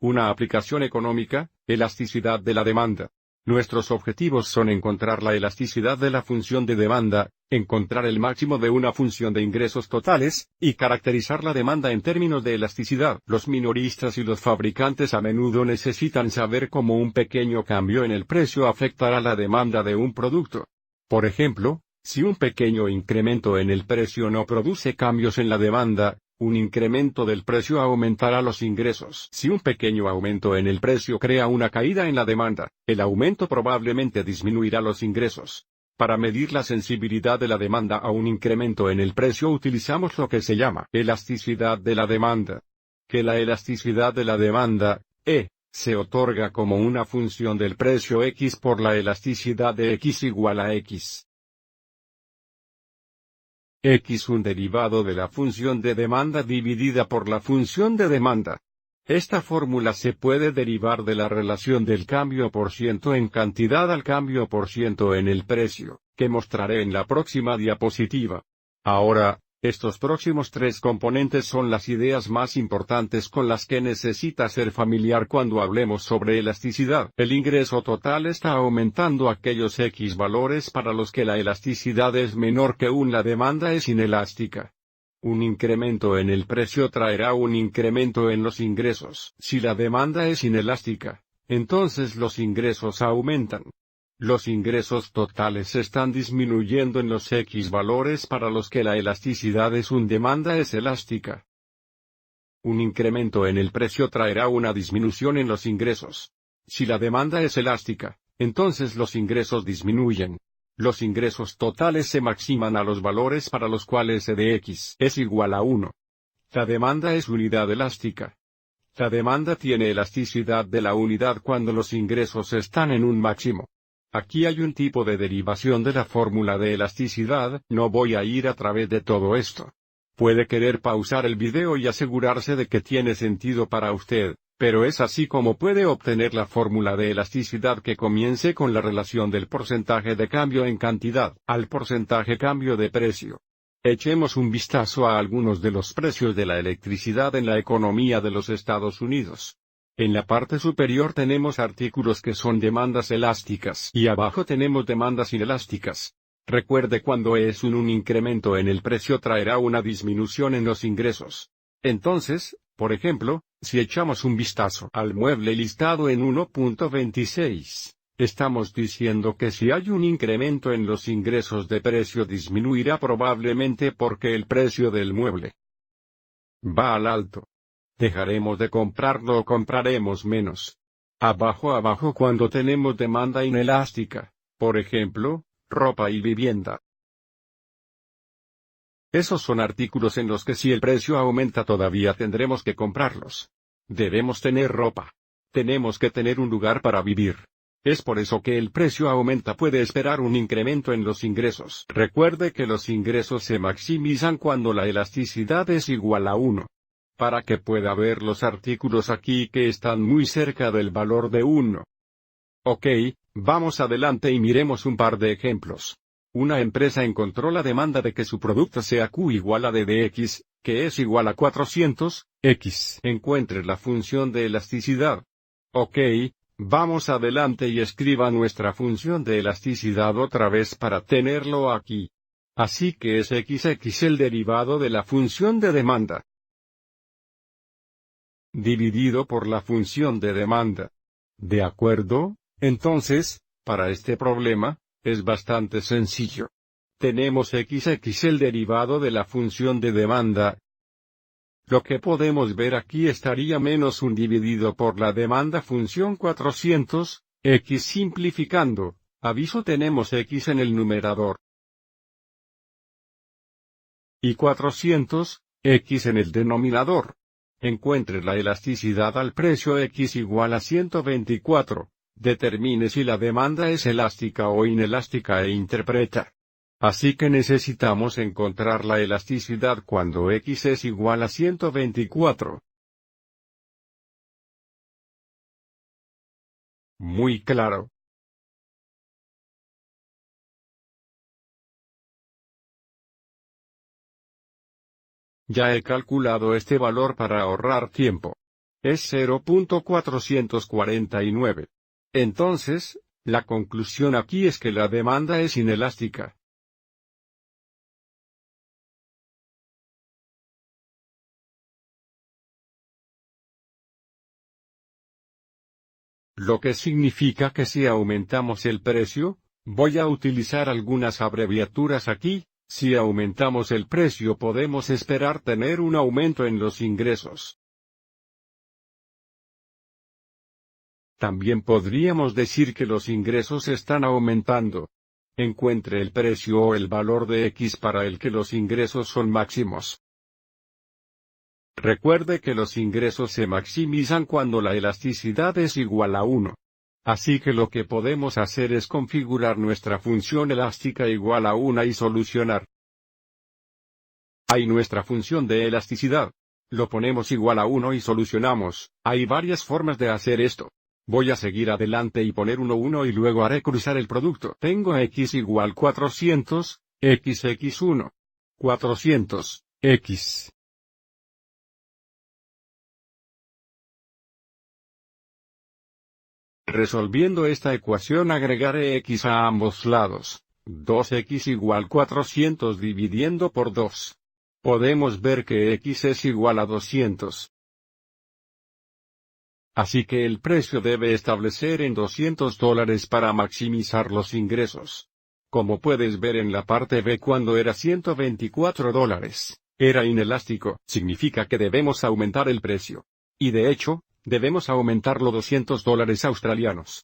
Una aplicación económica, elasticidad de la demanda. Nuestros objetivos son encontrar la elasticidad de la función de demanda, encontrar el máximo de una función de ingresos totales, y caracterizar la demanda en términos de elasticidad. Los minoristas y los fabricantes a menudo necesitan saber cómo un pequeño cambio en el precio afectará la demanda de un producto. Por ejemplo, si un pequeño incremento en el precio no produce cambios en la demanda, un incremento del precio aumentará los ingresos. Si un pequeño aumento en el precio crea una caída en la demanda, el aumento probablemente disminuirá los ingresos. Para medir la sensibilidad de la demanda a un incremento en el precio utilizamos lo que se llama elasticidad de la demanda. Que la elasticidad de la demanda, E, se otorga como una función del precio X por la elasticidad de X igual a X. X un derivado de la función de demanda dividida por la función de demanda. Esta fórmula se puede derivar de la relación del cambio por ciento en cantidad al cambio por ciento en el precio, que mostraré en la próxima diapositiva. Ahora, estos próximos tres componentes son las ideas más importantes con las que necesita ser familiar cuando hablemos sobre elasticidad. El ingreso total está aumentando aquellos X valores para los que la elasticidad es menor que 1. La demanda es inelástica. Un incremento en el precio traerá un incremento en los ingresos. Si la demanda es inelástica, entonces los ingresos aumentan. Los ingresos totales están disminuyendo en los X valores para los que la elasticidad es un demanda es elástica. Un incremento en el precio traerá una disminución en los ingresos. Si la demanda es elástica, entonces los ingresos disminuyen. Los ingresos totales se maximan a los valores para los cuales E de X es igual a 1. La demanda es unidad elástica. La demanda tiene elasticidad de la unidad cuando los ingresos están en un máximo. Aquí hay un tipo de derivación de la fórmula de elasticidad, no voy a ir a través de todo esto. Puede querer pausar el video y asegurarse de que tiene sentido para usted, pero es así como puede obtener la fórmula de elasticidad que comience con la relación del porcentaje de cambio en cantidad al porcentaje cambio de precio. Echemos un vistazo a algunos de los precios de la electricidad en la economía de los Estados Unidos. En la parte superior tenemos artículos que son demandas elásticas y abajo tenemos demandas inelásticas. Recuerde cuando es un incremento en el precio traerá una disminución en los ingresos. Entonces, por ejemplo, si echamos un vistazo al mueble listado en 1.26, estamos diciendo que si hay un incremento en los ingresos de precio disminuirá probablemente porque el precio del mueble va al alto. Dejaremos de comprarlo o compraremos menos. Abajo cuando tenemos demanda inelástica, por ejemplo, ropa y vivienda. Esos son artículos en los que si el precio aumenta todavía tendremos que comprarlos. Debemos tener ropa. Tenemos que tener un lugar para vivir. Es por eso que el precio aumenta. Puede esperar un incremento en los ingresos. Recuerde que los ingresos se maximizan cuando la elasticidad es igual a 1. Para que pueda ver los artículos aquí que están muy cerca del valor de 1. Ok, vamos adelante y miremos un par de ejemplos. Una empresa encontró la demanda de que su producto sea Q igual a D de X, que es igual a 400, X. Encuentre la función de elasticidad. Ok, vamos adelante y escriba nuestra función de elasticidad otra vez para tenerlo aquí. Así que es XX el derivado de la función de demanda, dividido por la función de demanda. ¿De acuerdo? Entonces, para este problema, es bastante sencillo. Tenemos XX el derivado de la función de demanda. Lo que podemos ver aquí estaría menos un dividido por la demanda función 400, X simplificando. Aviso tenemos X en el numerador. Y 400, X en el denominador. Encuentre la elasticidad al precio X igual a 124. Determine si la demanda es elástica o inelástica e interpreta. Así que necesitamos encontrar la elasticidad cuando X es igual a 124. Muy claro. Ya he calculado este valor para ahorrar tiempo. Es 0.449. Entonces, la conclusión aquí es que la demanda es inelástica. Lo que significa que si aumentamos el precio, voy a utilizar algunas abreviaturas aquí, si aumentamos el precio podemos esperar tener un aumento en los ingresos. También podríamos decir que los ingresos están aumentando. Encuentre el precio o el valor de X para el que los ingresos son máximos. Recuerde que los ingresos se maximizan cuando la elasticidad es igual a 1. Así que lo que podemos hacer es configurar nuestra función elástica igual a 1 y solucionar. Hay nuestra función de elasticidad. Lo ponemos igual a 1 y solucionamos. Hay varias formas de hacer esto. Voy a seguir adelante y poner 1 y luego haré cruzar el producto. Tengo X igual 400, XX1. 400, X. Resolviendo esta ecuación agregaré X a ambos lados. 2X igual 400 dividiendo por 2. Podemos ver que X es igual a 200. Así que el precio debe establecer en $200 para maximizar los ingresos. Como puedes ver en la parte B cuando era $124, era inelástico. Significa que debemos aumentar el precio. Y de hecho, debemos aumentarlo $200 australianos.